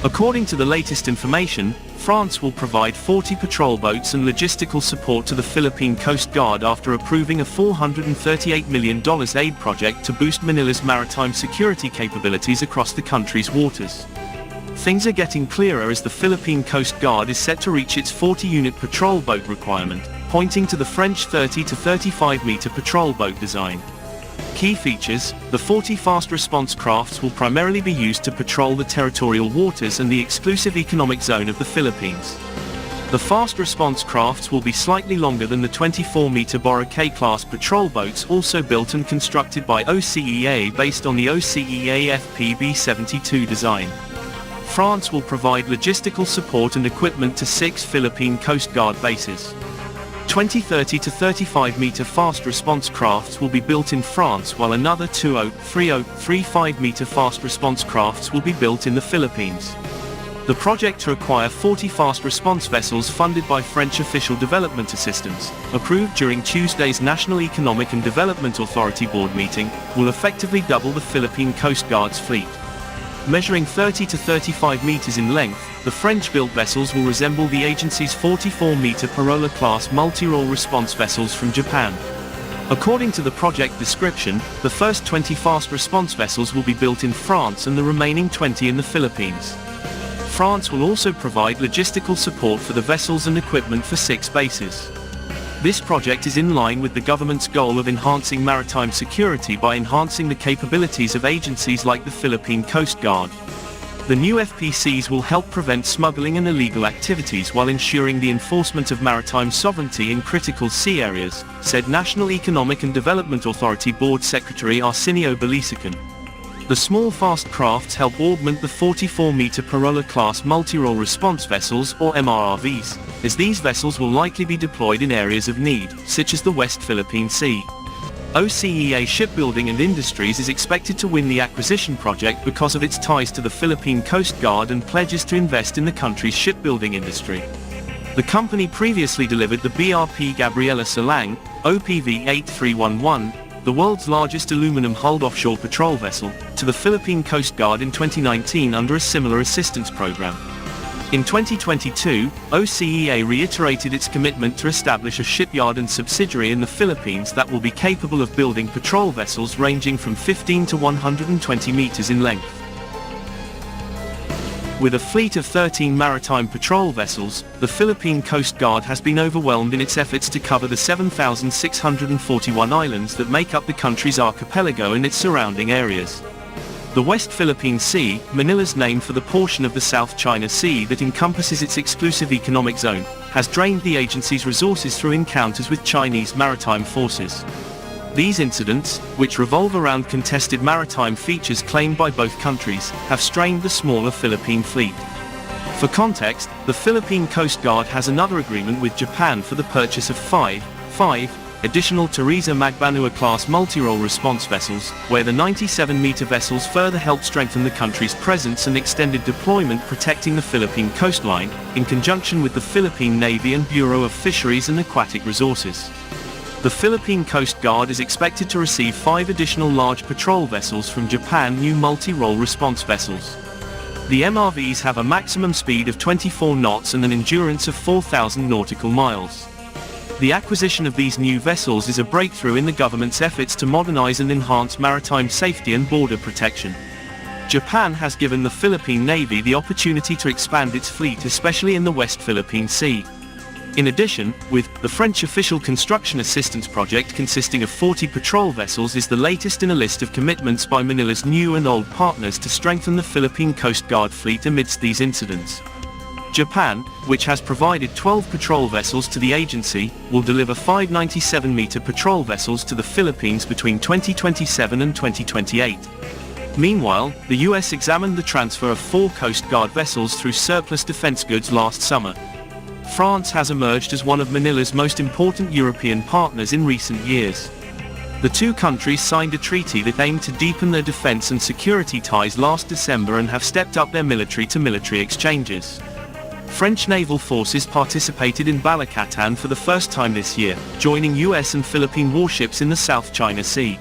According to the latest information, France will provide 40 patrol boats and logistical support to the Philippine Coast Guard after approving a $438 million aid project to boost Manila's maritime security capabilities across the country's waters. Things are getting clearer as the Philippine Coast Guard is set to reach its 40-unit patrol boat requirement, pointing to the French 30 to 35-meter patrol boat design. Key features: the 40 fast response crafts will primarily be used to patrol the territorial waters and the exclusive economic zone of the Philippines. The fast response crafts will be slightly longer than the 24-meter Boracay-class patrol boats also built and constructed by OCEA based on the OCEA FPB-72 design. France will provide logistical support and equipment to 6 Philippine Coast Guard bases. 20 30 to 35-meter fast response crafts will be built in France while another 20 30 35-meter fast response crafts will be built in the Philippines. The project to acquire 40 fast response vessels funded by French official development assistance, approved during Tuesday's National Economic and Development Authority board meeting, will effectively double the Philippine Coast Guard's fleet. Measuring 30 to 35 meters in length, the French-built vessels will resemble the agency's 44-meter Parola-class multi-role response vessels from Japan. According to the project description, the first 20 fast response vessels will be built in France and the remaining 20 in the Philippines. France will also provide logistical support for the vessels and equipment for 6 bases. This project is in line with the government's goal of enhancing maritime security by enhancing the capabilities of agencies like the Philippine Coast Guard. The new FPCs will help prevent smuggling and illegal activities while ensuring the enforcement of maritime sovereignty in critical sea areas, said National Economic and Development Authority Board Secretary Arsenio Balisican. The small fast crafts help augment the 44-meter Parola-class multi-role response vessels, or MRRVs, as these vessels will likely be deployed in areas of need, such as the West Philippine Sea. OCEA Shipbuilding and Industries is expected to win the acquisition project because of its ties to the Philippine Coast Guard and pledges to invest in the country's shipbuilding industry. The company previously delivered the BRP Gabriela Silang, OPV 8311, the world's largest aluminum-hulled offshore patrol vessel, to the Philippine Coast Guard in 2019 under a similar assistance program. In 2022, OCEA reiterated its commitment to establish a shipyard and subsidiary in the Philippines that will be capable of building patrol vessels ranging from 15 to 120 meters in length. With a fleet of 13 maritime patrol vessels, the Philippine Coast Guard has been overwhelmed in its efforts to cover the 7,641 islands that make up the country's archipelago and its surrounding areas. The West Philippine Sea, Manila's name for the portion of the South China Sea that encompasses its exclusive economic zone, has drained the agency's resources through encounters with Chinese maritime forces. These incidents, which revolve around contested maritime features claimed by both countries, have strained the smaller Philippine fleet. For context, the Philippine Coast Guard has another agreement with Japan for the purchase of five additional Teresa Magbanua-class multi-role response vessels, where the 97-meter vessels further help strengthen the country's presence and extended deployment protecting the Philippine coastline, in conjunction with the Philippine Navy and Bureau of Fisheries and Aquatic Resources. The Philippine Coast Guard is expected to receive 5 additional large patrol vessels from Japan, new multi-role response vessels. The MRVs have a maximum speed of 24 knots and an endurance of 4,000 nautical miles. The acquisition of these new vessels is a breakthrough in the government's efforts to modernize and enhance maritime safety and border protection. Japan has given the Philippine Navy the opportunity to expand its fleet, especially in the West Philippine Sea. In addition, with the French official construction assistance project consisting of 40 patrol vessels is the latest in a list of commitments by Manila's new and old partners to strengthen the Philippine Coast Guard fleet amidst these incidents. Japan, which has provided 12 patrol vessels to the agency, will deliver 5 97-meter patrol vessels to the Philippines between 2027 and 2028. Meanwhile, the US examined the transfer of 4 Coast Guard vessels through surplus defense goods last summer. France has emerged as one of Manila's most important European partners in recent years. The two countries signed a treaty that aimed to deepen their defense and security ties last December and have stepped up their military-to-military exchanges. French naval forces participated in Balikatan for the first time this year, joining US and Philippine warships in the South China Sea.